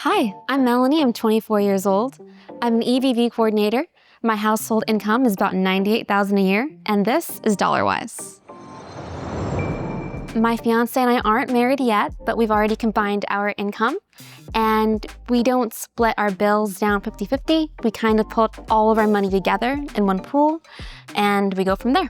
Hi, I'm Melanie. I'm 24 years old. I'm an EVV coordinator. My household income is about $98,000 a year, and this is DollarWise. My fiance and I aren't married yet, but we've already combined our income, and we don't split our bills down 50-50. We kind of put all of our money together in one pool, and we go from there.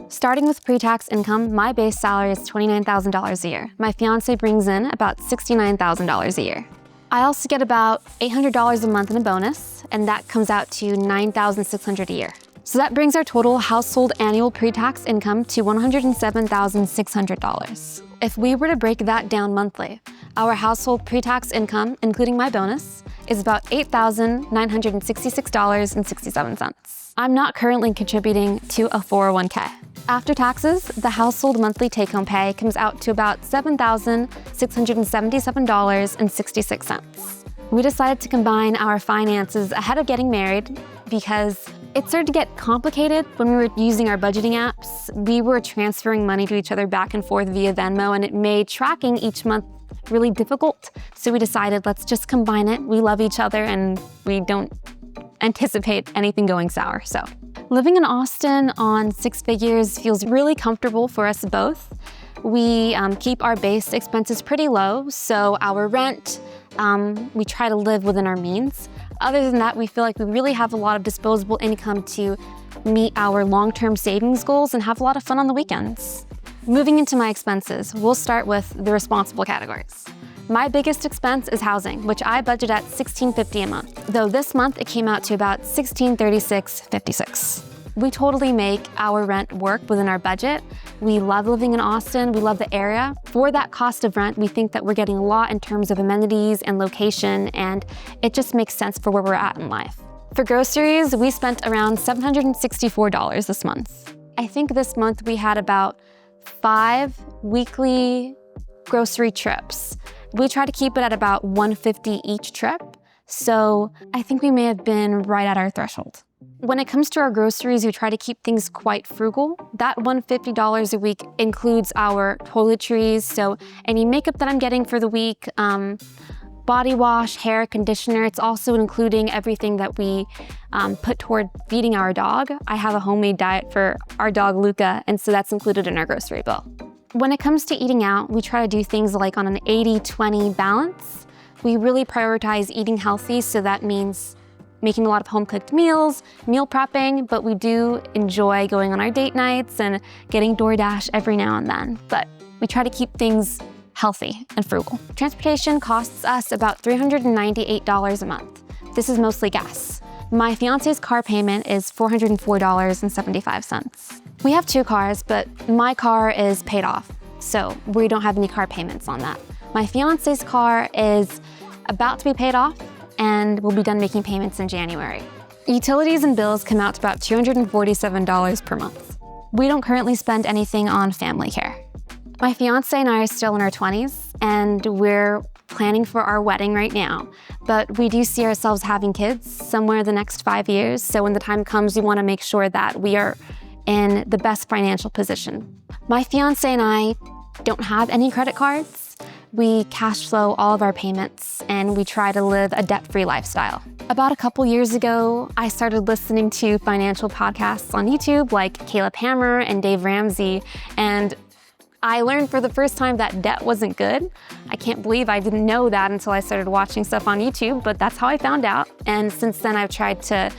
Starting with pre-tax income, my base salary is $29,000 a year. My fiance brings in about $69,000 a year. I also get about $800 a month in a bonus, and that comes out to $9,600 a year. So that brings our total household annual pre-tax income to $107,600. If we were to break that down monthly, our household pre-tax income, including my bonus, is about $8,966.67. I'm not currently contributing to a 401k. After taxes, the household monthly take-home pay comes out to about $7,677.66. We decided to combine our finances ahead of getting married because it started to get complicated when we were using our budgeting apps. We were transferring money to each other back and forth via Venmo, and it made tracking each month really difficult. So we decided, let's just combine it. We love each other and we don't anticipate anything going sour. So living in Austin on six figures feels really comfortable for us both. We keep our base expenses pretty low, so our rent, we try to live within our means. Other than that, we feel like we really have a lot of disposable income to meet our long-term savings goals and have a lot of fun on the weekends. Moving into my expenses, we'll start with the responsible categories. My biggest expense is housing, which I budget at $1,650 a month, though this month it came out to about $1,636.56. We totally make our rent work within our budget. We love living in Austin. We love the area. For that cost of rent, we think that we're getting a lot in terms of amenities and location, and it just makes sense for where we're at in life. For groceries, we spent around $764 this month. I think this month we had about 5 weekly grocery trips. We try to keep it at about $150 each trip, so I think we may have been right at our threshold. When it comes to our groceries, we try to keep things quite frugal. That $150 a week includes our toiletries, so any makeup that I'm getting for the week, body wash, hair, conditioner. It's also including everything that we put toward feeding our dog. I have a homemade diet for our dog, Luca, and so that's included in our grocery bill. When it comes to eating out, we try to do things like on an 80-20 balance. We really prioritize eating healthy, so that means making a lot of home-cooked meals, meal prepping, but we do enjoy going on our date nights and getting DoorDash every now and then. But we try to keep things healthy and frugal. Transportation costs us about $398 a month. This is mostly gas. My fiance's car payment is $404.75. We have 2 cars, but my car is paid off, so we don't have any car payments on that. My fiance's car is about to be paid off, and we'll be done making payments in January. Utilities and bills come out to about $247 per month. We don't currently spend anything on family care. My fiance and I are still in our 20s, and we're planning for our wedding right now, but we do see ourselves having kids somewhere in the next 5 years, so when the time comes, we want to make sure that we are in the best financial position. My fiance and I don't have any credit cards. We cash flow all of our payments, and we try to live a debt-free lifestyle. About a couple years ago, I started listening to financial podcasts on YouTube like Caleb Hammer and Dave Ramsey, and I learned for the first time that debt wasn't good. I can't believe I didn't know that until I started watching stuff on YouTube, but that's how I found out. And since then, I've tried to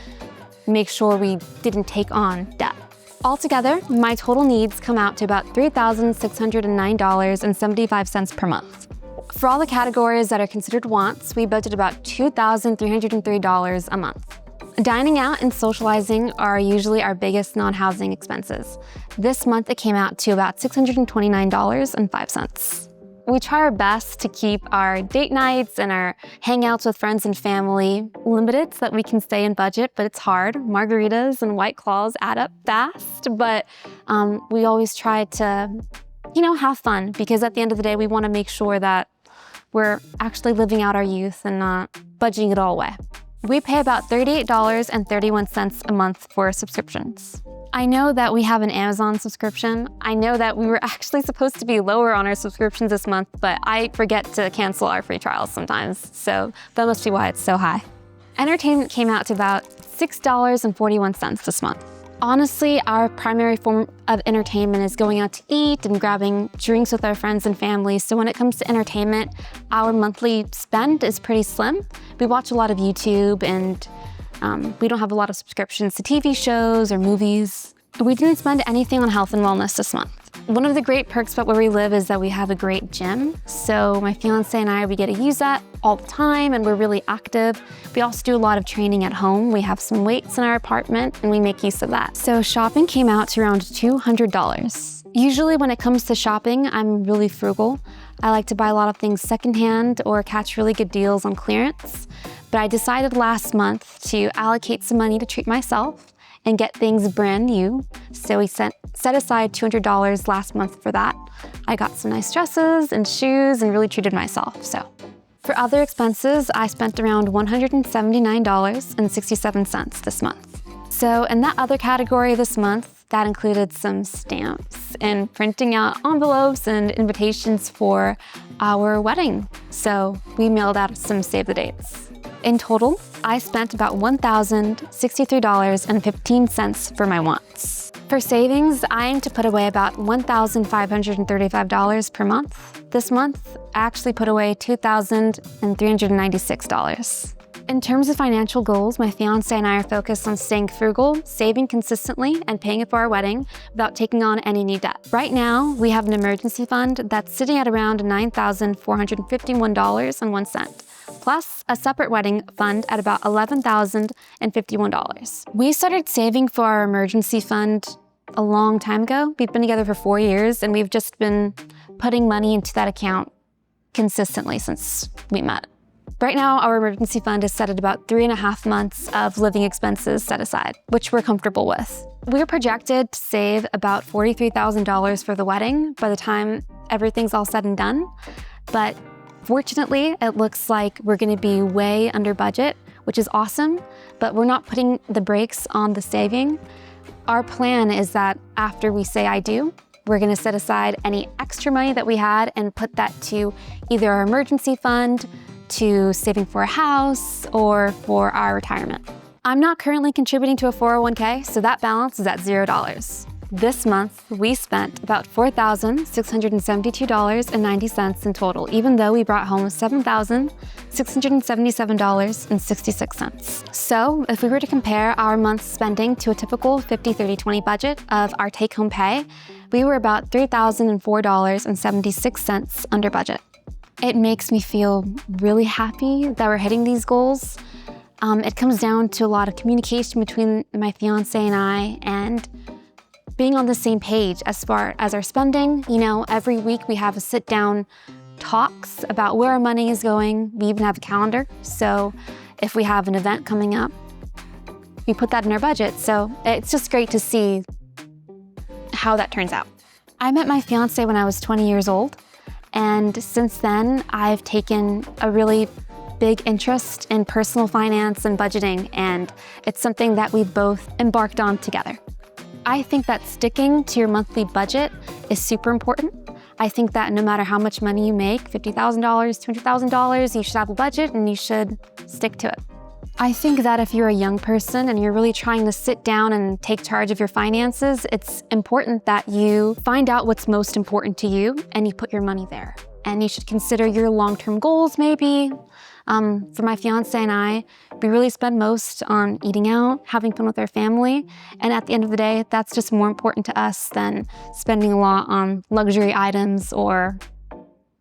make sure we didn't take on debt. Altogether, my total needs come out to about $3,609.75 per month. For all the categories that are considered wants, we budget about $2,303 a month. Dining out and socializing are usually our biggest non-housing expenses. This month, it came out to about $629.05. We try our best to keep our date nights and our hangouts with friends and family limited so that we can stay in budget, but it's hard. Margaritas and White Claws add up fast, but we always try to, have fun, because at the end of the day, we want to make sure that we're actually living out our youth and not budgeting it all away. We pay about $38.31 a month for subscriptions. I know that we have an Amazon subscription. I know that we were actually supposed to be lower on our subscriptions this month, but I forget to cancel our free trials sometimes, so that must be why it's so high. Entertainment came out to about $6.41 this month. Honestly, our primary form of entertainment is going out to eat and grabbing drinks with our friends and family. So when it comes to entertainment, our monthly spend is pretty slim. We watch a lot of YouTube and we don't have a lot of subscriptions to TV shows or movies. We didn't spend anything on health and wellness this month. One of the great perks about where we live is that we have a great gym. So my fiance and I, we get to use that all the time and we're really active. We also do a lot of training at home. We have some weights in our apartment and we make use of that. So shopping came out to around $200. Usually when it comes to shopping, I'm really frugal. I like to buy a lot of things secondhand or catch really good deals on clearance. But I decided last month to allocate some money to treat myself and get things brand new. So we set aside $200 last month for that. I got some nice dresses and shoes and really treated myself, so. For other expenses, I spent around $179.67 this month. So in that other category this month, that included some stamps and printing out envelopes and invitations for our wedding. So we mailed out some save the dates. In total, I spent about $1,063.15 for my wants. For savings, I aim to put away about $1,535 per month. This month, I actually put away $2,396. In terms of financial goals, my fiance and I are focused on staying frugal, saving consistently, and paying it for our wedding without taking on any new debt. Right now, we have an emergency fund that's sitting at around $9,451.01. plus a separate wedding fund at about $11,051. We started saving for our emergency fund a long time ago. We've been together for 4 years and we've just been putting money into that account consistently since we met. Right now, our emergency fund is set at about 3.5 months of living expenses set aside, which we're comfortable with. We're projected to save about $43,000 for the wedding by the time everything's all said and done, but fortunately, it looks like we're gonna be way under budget, which is awesome, but we're not putting the brakes on the saving. Our plan is that after we say I do, we're gonna set aside any extra money that we had and put that to either our emergency fund, to saving for a house, or for our retirement. I'm not currently contributing to a 401k, so that balance is at $0. This month, we spent about $4,672.90 in total, even though we brought home $7,677.66. So if we were to compare our month's spending to a typical 50-30-20 budget of our take-home pay, we were about $3,004.76 under budget. It makes me feel really happy that we're hitting these goals. It comes down to a lot of communication between my fiance and I, and being on the same page as far as our spending. You know, every week we have a sit-down talks about where our money is going. We even have a calendar. So if we have an event coming up, we put that in our budget. So it's just great to see how that turns out. I met my fiance when I was 20 years old. And since then, I've taken a really big interest in personal finance and budgeting. And it's something that we've both embarked on together. I think that sticking to your monthly budget is super important. I think that no matter how much money you make, $50,000, $200,000, you should have a budget and you should stick to it. I think that if you're a young person and you're really trying to sit down and take charge of your finances, it's important that you find out what's most important to you and you put your money there. And you should consider your long-term goals maybe. For my fiance and I, we really spend most on eating out, having fun with our family. And at the end of the day, that's just more important to us than spending a lot on luxury items or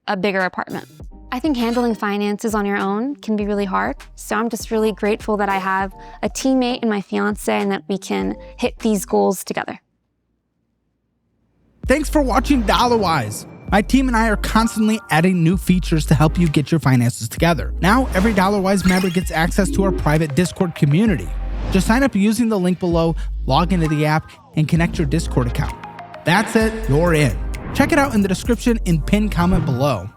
a bigger apartment. I think handling finances on your own can be really hard. So I'm just really grateful that I have a teammate in my fiance and that we can hit these goals together. Thanks for watching DollarWise. My team and I are constantly adding new features to help you get your finances together. Now, every DollarWise member gets access to our private Discord community. Just sign up using the link below, log into the app, and connect your Discord account. That's it, you're in. Check it out in the description and pinned comment below.